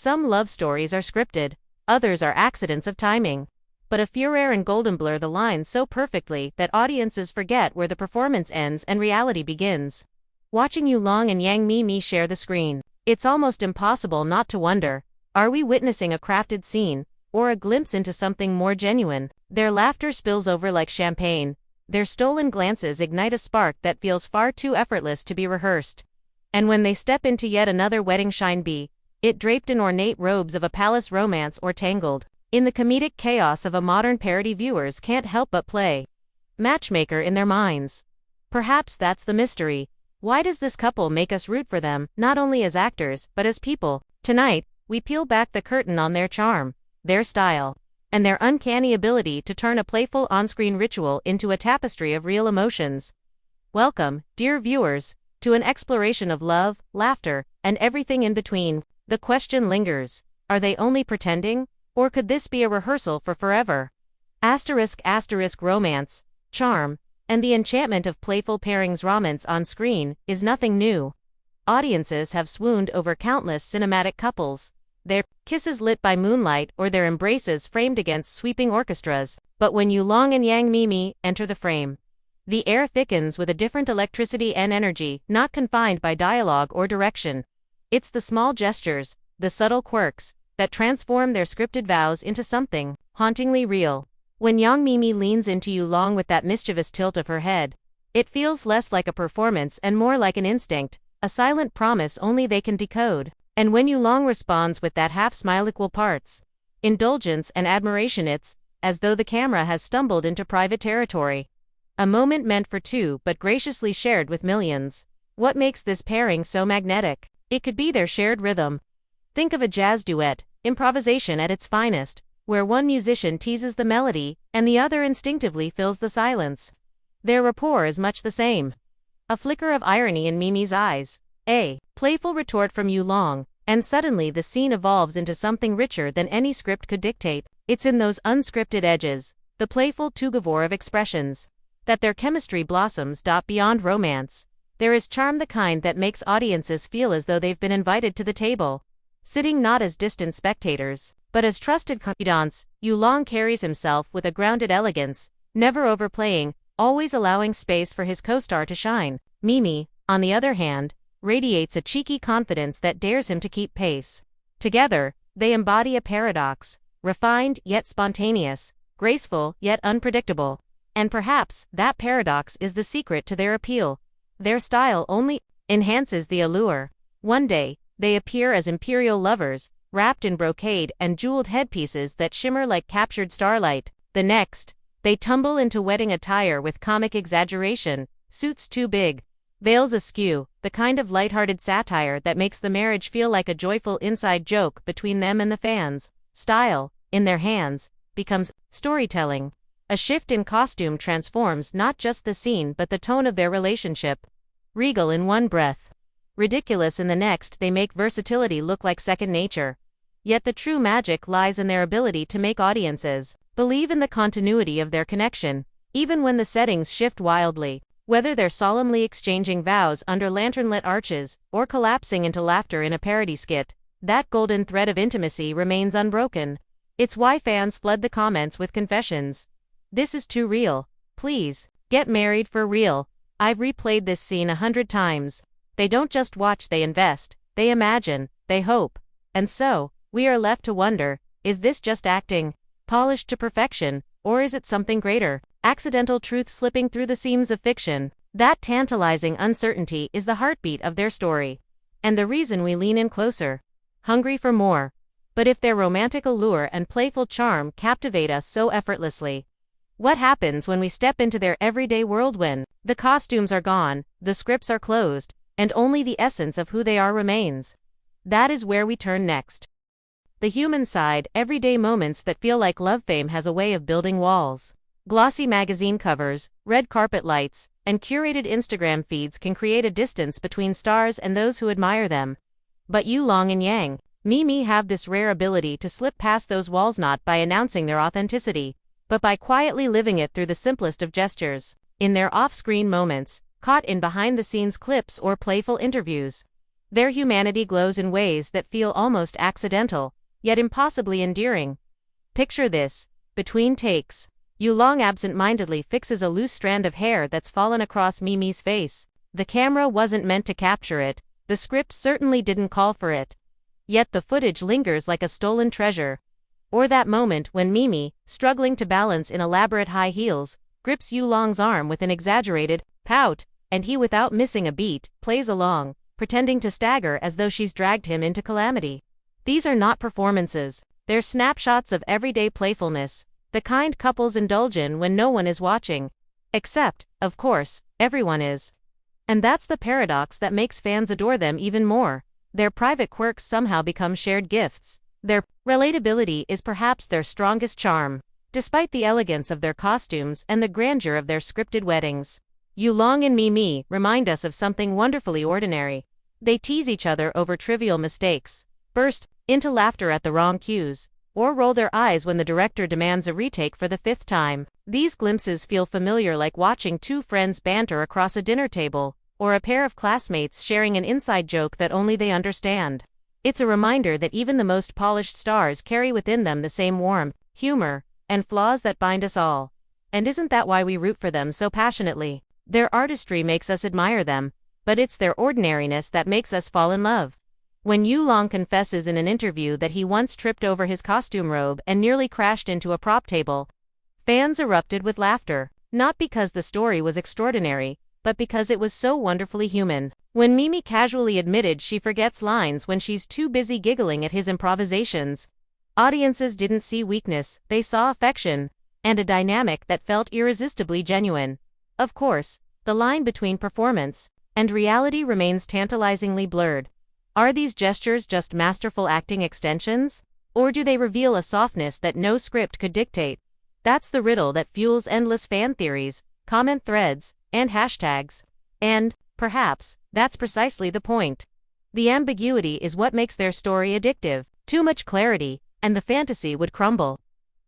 Some love stories are scripted, others are accidents of timing. But a furore and Golden blur the lines so perfectly that audiences forget where the performance ends and reality begins. Watching Yulong and Yang Mie Mie share the screen, it's almost impossible not to wonder, are we witnessing a crafted scene, or a glimpse into something more genuine? Their laughter spills over like champagne, their stolen glances ignite a spark that feels far too effortless to be rehearsed. And when they step into yet another wedding, shine be it draped in ornate robes of a palace romance or tangled in the comedic chaos of a modern parody, viewers can't help but play matchmaker in their minds. Perhaps that's the mystery. Why does this couple make us root for them, not only as actors, but as people? Tonight, we peel back the curtain on their charm, their style, and their uncanny ability to turn a playful on-screen ritual into a tapestry of real emotions. Welcome, dear viewers, to an exploration of love, laughter, and everything in between. The question lingers, are they only pretending, or could this be a rehearsal for forever? **** Romance, charm, and the enchantment of playful pairings. Romance on screen is nothing new. Audiences have swooned over countless cinematic couples, their kisses lit by moonlight or their embraces framed against sweeping orchestras. But when Yulong and Yang Mie Mie enter the frame, the air thickens with a different electricity and energy, not confined by dialogue or direction. It's the small gestures, the subtle quirks, that transform their scripted vows into something hauntingly real. When Yang Mie Mie leans into Yulong with that mischievous tilt of her head, it feels less like a performance and more like an instinct, a silent promise only they can decode. And when Yulong responds with that half-smile, equal parts indulgence and admiration, it's as though the camera has stumbled into private territory. A moment meant for two but graciously shared with millions. What makes this pairing so magnetic? It could be their shared rhythm. Think of a jazz duet, improvisation at its finest, where one musician teases the melody and the other instinctively fills the silence. Their rapport is much the same. A flicker of irony in Mie Mie's eyes, a playful retort from Yulong, and suddenly the scene evolves into something richer than any script could dictate. It's in those unscripted edges, the playful tug-of-war of expressions, that their chemistry blossoms. Beyond romance, there is charm, the kind that makes audiences feel as though they've been invited to the table, sitting not as distant spectators, but as trusted confidants. Yulong carries himself with a grounded elegance, never overplaying, always allowing space for his co-star to shine. Mie Mie, on the other hand, radiates a cheeky confidence that dares him to keep pace. Together, they embody a paradox, refined yet spontaneous, graceful yet unpredictable. And perhaps that paradox is the secret to their appeal. Their style only enhances the allure. One day, they appear as imperial lovers, wrapped in brocade and jeweled headpieces that shimmer like captured starlight. The next, they tumble into wedding attire with comic exaggeration, suits too big, veils askew, the kind of lighthearted satire that makes the marriage feel like a joyful inside joke between them and the fans. Style, in their hands, becomes storytelling. A shift in costume transforms not just the scene but the tone of their relationship. Regal in one breath, ridiculous in the next, they make versatility look like second nature. Yet the true magic lies in their ability to make audiences believe in the continuity of their connection, even when the settings shift wildly. Whether they're solemnly exchanging vows under lantern-lit arches, or collapsing into laughter in a parody skit, that golden thread of intimacy remains unbroken. It's why fans flood the comments with confessions. This is too real. Please, get married for real. I've replayed this scene 100 times. They don't just watch, they invest, they imagine, they hope. And so, we are left to wonder, is this just acting, polished to perfection, or is it something greater? Accidental truth slipping through the seams of fiction. That tantalizing uncertainty is the heartbeat of their story. And the reason we lean in closer, hungry for more. But if their romantic allure and playful charm captivate us so effortlessly, what happens when we step into their everyday world? When the costumes are gone, the scripts are closed, and only the essence of who they are remains. That is where we turn next. The human side. Everyday moments that feel like love. Fame has a way of building walls. Glossy magazine covers, red carpet lights, and curated Instagram feeds can create a distance between stars and those who admire them. But Yulong and Yang Mie Mie have this rare ability to slip past those walls, not by announcing their authenticity, but by quietly living it through the simplest of gestures. In their off-screen moments, caught in behind-the-scenes clips or playful interviews, Their humanity glows in ways that feel almost accidental, yet impossibly endearing. Picture this. Between takes, Yulong absent-mindedly fixes a loose strand of hair that's fallen across Mie Mie's face. The camera wasn't meant to capture it, the script certainly didn't call for it. Yet the footage lingers like a stolen treasure. Or that moment when Mie Mie, struggling to balance in elaborate high heels, grips Yulong's arm with an exaggerated pout, and he, without missing a beat, plays along, pretending to stagger as though she's dragged him into calamity. These are not performances, they're snapshots of everyday playfulness, the kind couples indulge in when no one is watching. Except, of course, everyone is. And that's the paradox that makes fans adore them even more. Their private quirks somehow become shared gifts. Their relatability is perhaps their strongest charm, despite the elegance of their costumes and the grandeur of their scripted weddings. Yulong and Mie Mie remind us of something wonderfully ordinary. They tease each other over trivial mistakes, burst into laughter at the wrong cues, or roll their eyes when the director demands a retake for the 5th time. These glimpses feel familiar, like watching two friends banter across a dinner table, or a pair of classmates sharing an inside joke that only they understand. It's a reminder that even the most polished stars carry within them the same warmth, humor, and flaws that bind us all. And isn't that why we root for them so passionately? Their artistry makes us admire them, but it's their ordinariness that makes us fall in love. When Yulong confesses in an interview that he once tripped over his costume robe and nearly crashed into a prop table, fans erupted with laughter, not because the story was extraordinary, but because it was so wonderfully human. When Mie Mie casually admitted she forgets lines when she's too busy giggling at his improvisations, audiences didn't see weakness, they saw affection, and a dynamic that felt irresistibly genuine. Of course, the line between performance and reality remains tantalizingly blurred. Are these gestures just masterful acting extensions? Or do they reveal a softness that no script could dictate? That's the riddle that fuels endless fan theories, comment threads, and hashtags. And, perhaps, that's precisely the point. The ambiguity is what makes their story addictive. Too much clarity, and the fantasy would crumble.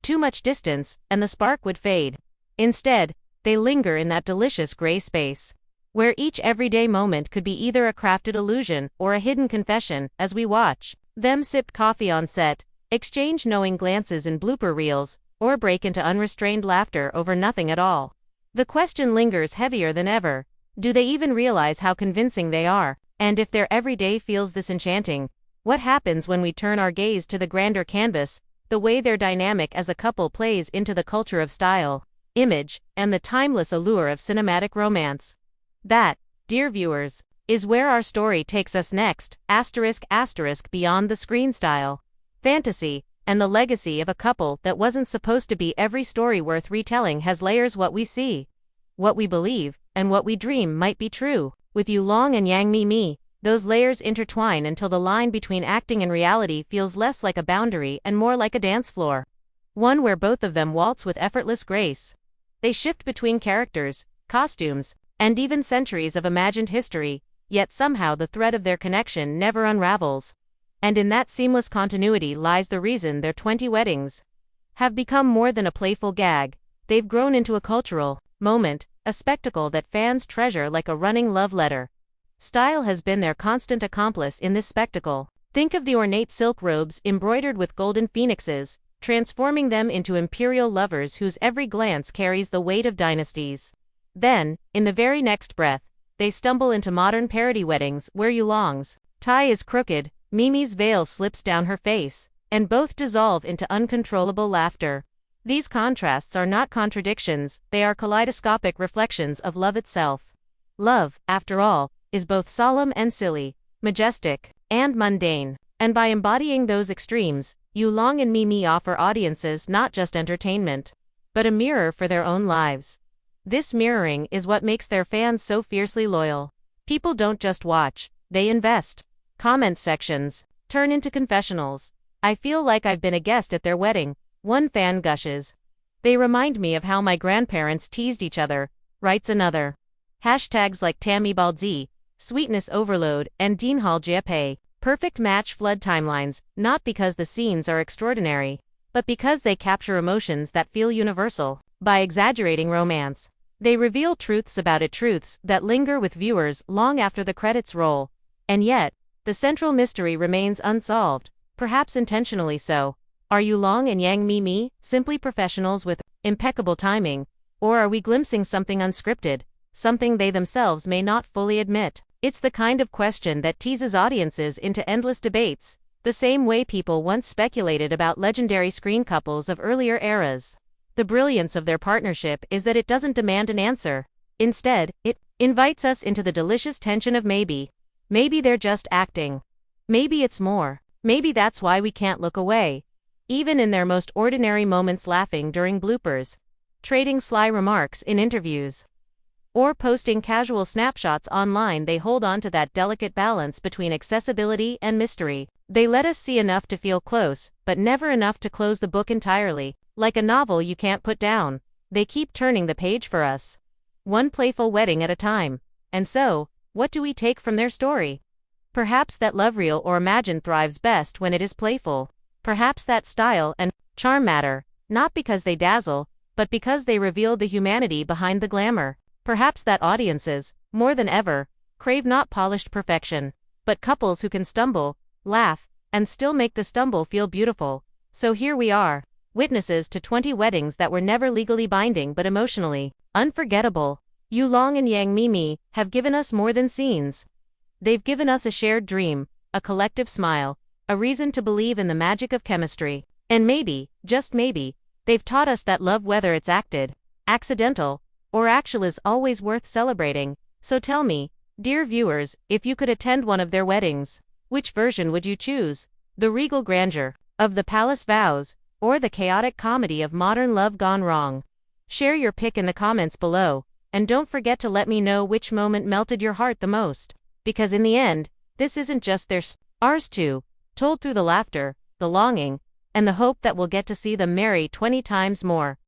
Too much distance, and the spark would fade. Instead, they linger in that delicious gray space, where each everyday moment could be either a crafted illusion or a hidden confession. As we watch them sip coffee on set, exchange knowing glances in blooper reels, or break into unrestrained laughter over nothing at all, the question lingers heavier than ever. Do they even realize how convincing they are? And if their everyday feels this enchanting, what happens when we turn our gaze to the grander canvas, the way their dynamic as a couple plays into the culture of style, image, and the timeless allure of cinematic romance? That, dear viewers, is where our story takes us next, ***, beyond the screen style, fantasy, and the legacy of a couple that wasn't supposed to be. Every story worth retelling has layers. What we see, what we believe, and what we dream might be true. With Yulong and Mie Mie, those layers intertwine until the line between acting and reality feels less like a boundary and more like a dance floor. One where both of them waltz with effortless grace. They shift between characters, costumes, and even centuries of imagined history, yet somehow the thread of their connection never unravels. And in that seamless continuity lies the reason their 20 weddings have become more than a playful gag. They've grown into a cultural moment, a spectacle that fans treasure like a running love letter. Style has been their constant accomplice in this spectacle. Think of the ornate silk robes embroidered with golden phoenixes, transforming them into imperial lovers whose every glance carries the weight of dynasties. Then, in the very next breath, they stumble into modern parody weddings where Yulong's tie is crooked, Mie Mie's veil slips down her face, and both dissolve into uncontrollable laughter. These contrasts are not contradictions, they are kaleidoscopic reflections of love itself. Love, after all, is both solemn and silly, majestic and mundane. And by embodying those extremes, Yulong and Mie Mie offer audiences not just entertainment, but a mirror for their own lives. This mirroring is what makes their fans so fiercely loyal. People don't just watch, they invest. Comment sections turn into confessionals. I feel like I've been a guest at their wedding, one fan gushes. They remind me of how my grandparents teased each other, writes another. Hashtags like Tammy Balzi, Sweetness Overload, and Dinhal Jiape, perfect match flood timelines, not because the scenes are extraordinary, but because they capture emotions that feel universal. By exaggerating romance, they reveal truths about it, truths that linger with viewers long after the credits roll. And yet, The central mystery remains unsolved, perhaps intentionally so. Are Yulong and Yang Mie Mie simply professionals with impeccable timing, or are we glimpsing something unscripted, something they themselves may not fully admit? It's the kind of question that teases audiences into endless debates, the same way people once speculated about legendary screen couples of earlier eras. The brilliance of their partnership is that it doesn't demand an answer. Instead, it invites us into the delicious tension of maybe. Maybe they're just acting. Maybe it's more. Maybe that's why we can't look away. Even in their most ordinary moments, laughing during bloopers, trading sly remarks in interviews, or posting casual snapshots online, they hold on to that delicate balance between accessibility and mystery. They let us see enough to feel close, but never enough to close the book entirely. Like a novel you can't put down, they keep turning the page for us, one playful wedding at a time. And so, what do we take from their story? Perhaps that love, real or imagined, thrives best when it is playful. Perhaps that style and charm matter, not because they dazzle, but because they reveal the humanity behind the glamour. Perhaps that audiences, more than ever, crave not polished perfection, but couples who can stumble, laugh, and still make the stumble feel beautiful. So here we are, witnesses to 20 weddings that were never legally binding but emotionally unforgettable. Yulong and Yang Mie Mie have given us more than scenes. They've given us a shared dream, a collective smile, a reason to believe in the magic of chemistry. And maybe, just maybe, they've taught us that love, whether it's acted, accidental, or actual, is always worth celebrating. So tell me, dear viewers, if you could attend one of their weddings, which version would you choose? The regal grandeur of the palace vows, or the chaotic comedy of modern love gone wrong? Share your pick in the comments below, and don't forget to let me know which moment melted your heart the most. Because in the end, this isn't just ours too, told through the laughter, the longing, and the hope that we'll get to see them marry 20 times more.